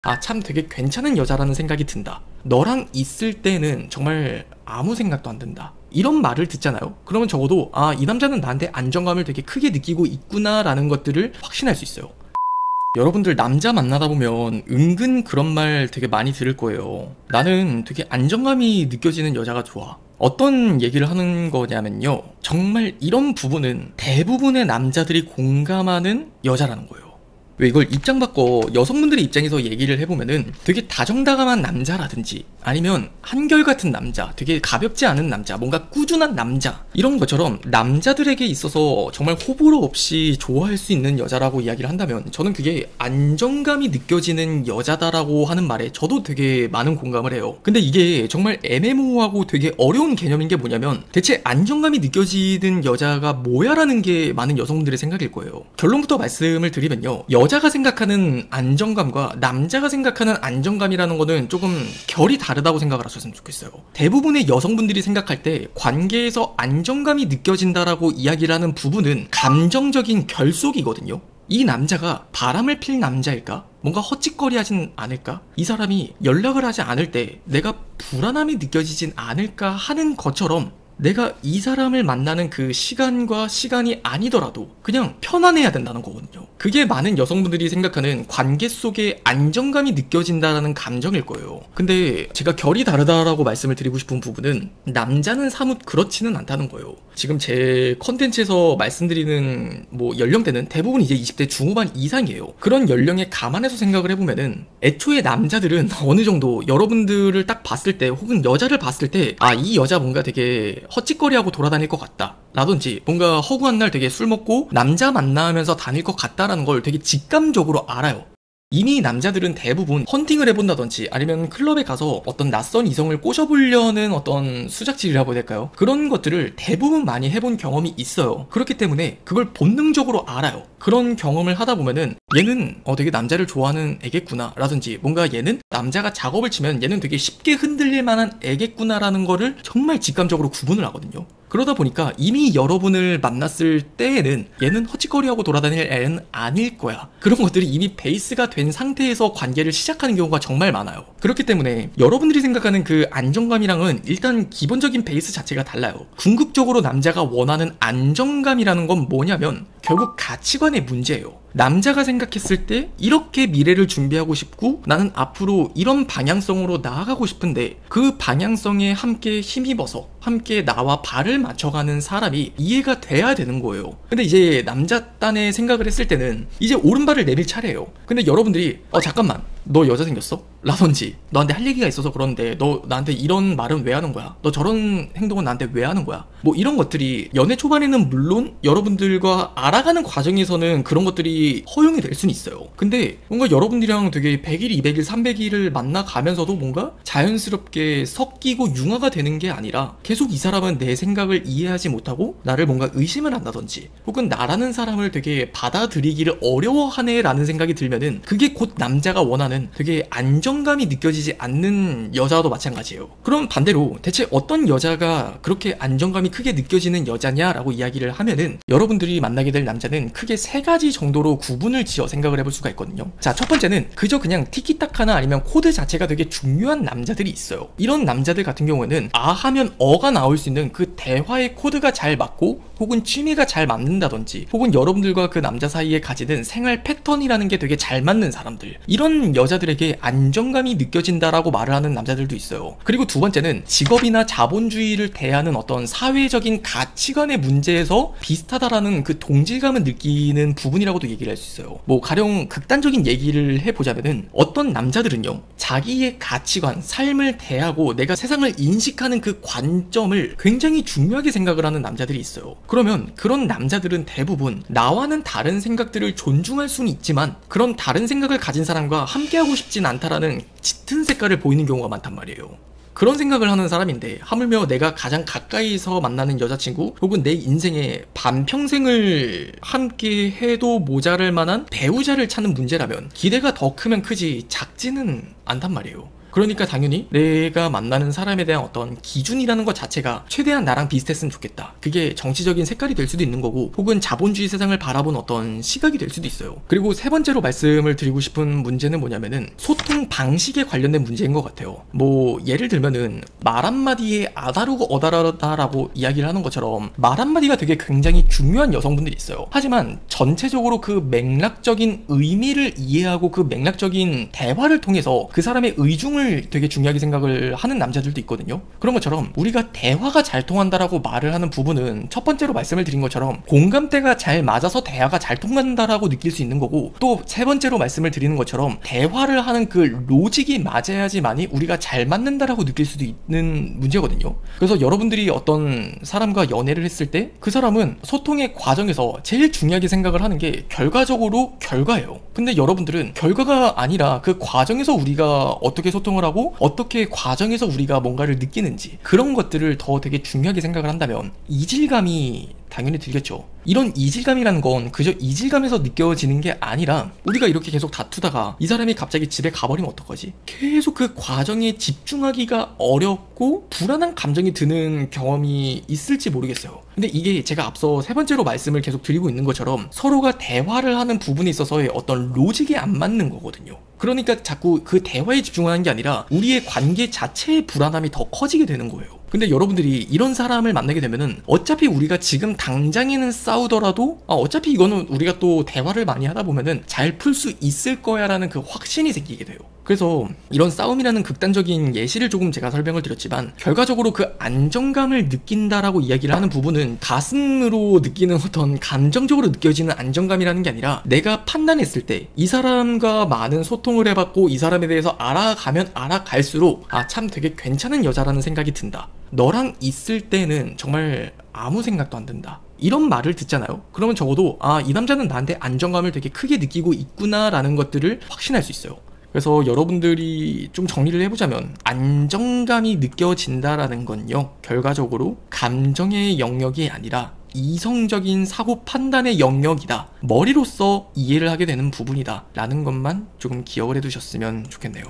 아, 참 되게 괜찮은 여자라는 생각이 든다. 너랑 있을 때는 정말 아무 생각도 안 든다. 이런 말을 듣잖아요. 그러면 적어도 아, 이 남자는 나한테 안정감을 되게 크게 느끼고 있구나 라는 것들을 확신할 수 있어요. 여러분들 남자 만나다 보면 은근 그런 말 되게 많이 들을 거예요. 나는 되게 안정감이 느껴지는 여자가 좋아. 어떤 얘기를 하는 거냐면요, 정말 이런 부분은 대부분의 남자들이 공감하는 여자라는 거예요. 왜 이걸 입장 바꿔 여성분들의 입장에서 얘기를 해보면은 되게 다정다감한 남자라든지 아니면 한결같은 남자, 되게 가볍지 않은 남자, 뭔가 꾸준한 남자, 이런 것처럼 남자들에게 있어서 정말 호불호 없이 좋아할 수 있는 여자라고 이야기를 한다면 저는 그게 안정감이 느껴지는 여자다라고 하는 말에 저도 되게 많은 공감을 해요. 근데 이게 정말 애매모호하고 되게 어려운 개념인 게 뭐냐면 대체 안정감이 느껴지는 여자가 뭐야 라는 게 많은 여성분들의 생각일 거예요. 결론부터 말씀을 드리면요, 여자가 생각하는 안정감과 남자가 생각하는 안정감이라는 거는 조금 결이 다르다고 생각을 하셨으면 좋겠어요. 대부분의 여성분들이 생각할 때 관계에서 안정감이 느껴진다라고 이야기를 하는 부분은 감정적인 결속이거든요. 이 남자가 바람을 필 남자일까? 뭔가 헛짓거리하진 않을까? 이 사람이 연락을 하지 않을 때 내가 불안함이 느껴지진 않을까 하는 것처럼 내가 이 사람을 만나는 그 시간과 시간이 아니더라도 그냥 편안해야 된다는 거거든요. 그게 많은 여성분들이 생각하는 관계 속에 안정감이 느껴진다는 감정일 거예요. 근데 제가 결이 다르다라고 말씀을 드리고 싶은 부분은 남자는 사뭇 그렇지는 않다는 거예요. 지금 제 컨텐츠에서 말씀드리는 연령대는 대부분 이제 20대 중후반 이상이에요. 그런 연령에 감안해서 생각을 해보면은 애초에 남자들은 어느 정도 여러분들을 딱 봤을 때 혹은 여자를 봤을 때 아, 이 여자 뭔가 되게 헛짓거리하고 돌아다닐 것 같다 라든지 뭔가 허구한 날 되게 술 먹고 남자 만나면서 다닐 것 같다라는 걸 되게 직감적으로 알아요. 이미 남자들은 대부분 헌팅을 해본다든지 아니면 클럽에 가서 어떤 낯선 이성을 꼬셔보려는 어떤 수작질이라고 해야 될까요? 그런 것들을 대부분 많이 해본 경험이 있어요. 그렇기 때문에 그걸 본능적으로 알아요. 그런 경험을 하다 보면은 얘는 되게 남자를 좋아하는 애겠구나 라든지 뭔가 얘는 남자가 작업을 치면 얘는 되게 쉽게 흔들릴 만한 애겠구나 라는 거를 정말 직감적으로 구분을 하거든요. 그러다 보니까 이미 여러분을 만났을 때에는 얘는 헛짓거리하고 돌아다닐 애는 아닐 거야. 그런 것들이 이미 베이스가 된 상태에서 관계를 시작하는 경우가 정말 많아요. 그렇기 때문에 여러분들이 생각하는 그 안정감이랑은 일단 기본적인 베이스 자체가 달라요. 궁극적으로 남자가 원하는 안정감이라는 건 뭐냐면 결국 가치관의 문제예요. 남자가 생각했을 때 이렇게 미래를 준비하고 싶고 나는 앞으로 이런 방향성으로 나아가고 싶은데 그 방향성에 함께 힘입어서 함께 나와 발을 맞춰가는 사람이 이해가 돼야 되는 거예요. 근데 이제 남자 딴에 생각을 했을 때는 이제 오른발을 내밀 차례예요. 근데 여러분들이 잠깐만, 너 여자 생겼어? 라든지 너한테 할 얘기가 있어서 그런데 너 나한테 이런 말은 왜 하는 거야? 너 저런 행동은 나한테 왜 하는 거야? 이런 것들이 연애 초반에는 물론 여러분들과 알아가는 과정에서는 그런 것들이 허용이 될 수는 있어요. 근데 뭔가 여러분들이랑 되게 100일, 200일, 300일을 만나가면서도 뭔가 자연스럽게 섞이고 융화가 되는 게 아니라 계속 이 사람은 내 생각을 이해하지 못하고 나를 뭔가 의심을 한다든지 혹은 나라는 사람을 되게 받아들이기를 어려워하네 라는 생각이 들면은 그게 곧 남자가 원하는 되게 안정감이 느껴지지 않는 여자도 마찬가지예요. 그럼 반대로 대체 어떤 여자가 그렇게 안정감이 크게 느껴지는 여자냐라고 이야기를 하면은 여러분들이 만나게 될 남자는 크게 3가지 정도로 구분을 지어 생각을 해볼 수가 있거든요. 자, 첫 번째는 그저 그냥 티키타카나 아니면 코드 자체가 되게 중요한 남자들이 있어요. 이런 남자들 같은 경우에는 아 하면 어가 나올 수 있는 그 대화의 코드가 잘 맞고 혹은 취미가 잘 맞는다든지 혹은 여러분들과 그 남자 사이에 가지는 생활 패턴이라는 게 되게 잘 맞는 사람들, 이런 여자들에게 안정감이 느껴진다라고 말을 하는 남자들도 있어요. 그리고 두 번째는 직업이나 자본주의를 대하는 어떤 사회적인 가치관의 문제에서 비슷하다라는 그 동질감을 느끼는 부분이라고도 얘기를 할 수 있어요. 가령 극단적인 얘기를 해보자면은 어떤 남자들은요, 자기의 가치관, 삶을 대하고 내가 세상을 인식하는 그 관점을 굉장히 중요하게 생각을 하는 남자들이 있어요. 그러면 그런 남자들은 대부분 나와는 다른 생각들을 존중할 수는 있지만 그런 다른 생각을 가진 사람과 함께하고 싶진 않다라는 짙은 색깔을 보이는 경우가 많단 말이에요. 그런 생각을 하는 사람인데 하물며 내가 가장 가까이서 만나는 여자친구 혹은 내 인생의 반평생을 함께 해도 모자랄 만한 배우자를 찾는 문제라면 기대가 더 크면 크지 작지는 않단 말이에요. 그러니까 당연히 내가 만나는 사람에 대한 어떤 기준이라는 것 자체가 최대한 나랑 비슷했으면 좋겠다. 그게 정치적인 색깔이 될 수도 있는 거고, 혹은 자본주의 세상을 바라본 어떤 시각이 될 수도 있어요. 그리고 세 번째로 말씀을 드리고 싶은 문제는 뭐냐면은 소통 방식에 관련된 문제인 것 같아요. 뭐 예를 들면은 말 한마디에 아다르고 어다르다라고 이야기를 하는 것처럼 말 한마디가 되게 굉장히 중요한 여성분들이 있어요. 하지만 전체적으로 그 맥락적인 의미를 이해하고 그 맥락적인 대화를 통해서 그 사람의 의중을 되게 중요하게 생각을 하는 남자들도 있거든요. 그런 것처럼 우리가 대화가 잘 통한다라고 말을 하는 부분은 첫 번째로 말씀을 드린 것처럼 공감대가 잘 맞아서 대화가 잘 통한다라고 느낄 수 있는 거고, 또 세 번째로 말씀을 드리는 것처럼 대화를 하는 그 로직이 맞아야지만이 우리가 잘 맞는다라고 느낄 수도 있는 문제거든요. 그래서 여러분들이 어떤 사람과 연애를 했을 때 그 사람은 소통의 과정에서 제일 중요하게 생각을 하는 게 결과적으로 결과예요. 근데 여러분들은 결과가 아니라 그 과정에서 우리가 어떻게 소통을 하고 어떻게 과정에서 우리가 뭔가를 느끼는지, 그런 것들을 더 되게 중요하게 생각을 한다면 이질감이 당연히 들겠죠. 이런 이질감이라는 건 그저 이질감에서 느껴지는 게 아니라, 우리가 이렇게 계속 다투다가 이 사람이 갑자기 집에 가버리면 어떡하지? 계속 그 과정에 집중하기가 어렵고 불안한 감정이 드는 경험이 있을지 모르겠어요. 근데 이게 제가 앞서 세 번째로 말씀을 계속 드리고 있는 것처럼 서로가 대화를 하는 부분에 있어서의 어떤 로직이 안 맞는 거거든요. 그러니까 자꾸 그 대화에 집중하는 게 아니라 우리의 관계 자체의 불안함이 더 커지게 되는 거예요. 근데 여러분들이 이런 사람을 만나게 되면은 어차피 우리가 지금 당장에는 싸우더라도 어차피 이거는 우리가 또 대화를 많이 하다 보면은 잘 풀 수 있을 거야 라는 그 확신이 생기게 돼요. 그래서 이런 싸움이라는 극단적인 예시를 조금 제가 설명을 드렸지만, 결과적으로 그 안정감을 느낀다라고 이야기를 하는 부분은 가슴으로 느끼는 어떤 감정적으로 느껴지는 안정감이라는 게 아니라, 내가 판단했을 때 이 사람과 많은 소통을 해봤고 이 사람에 대해서 알아가면 알아갈수록 참 되게 괜찮은 여자라는 생각이 든다. 너랑 있을 때는 정말 아무 생각도 안 든다. 이런 말을 듣잖아요. 그러면 적어도 이 남자는 나한테 안정감을 되게 크게 느끼고 있구나 라는 것들을 확신할 수 있어요. 그래서 여러분들이 좀 정리를 해보자면, 안정감이 느껴진다라는 건요, 결과적으로 감정의 영역이 아니라 이성적인 사고 판단의 영역이다. 머리로서 이해를 하게 되는 부분이다 라는 것만 조금 기억을 해두셨으면 좋겠네요.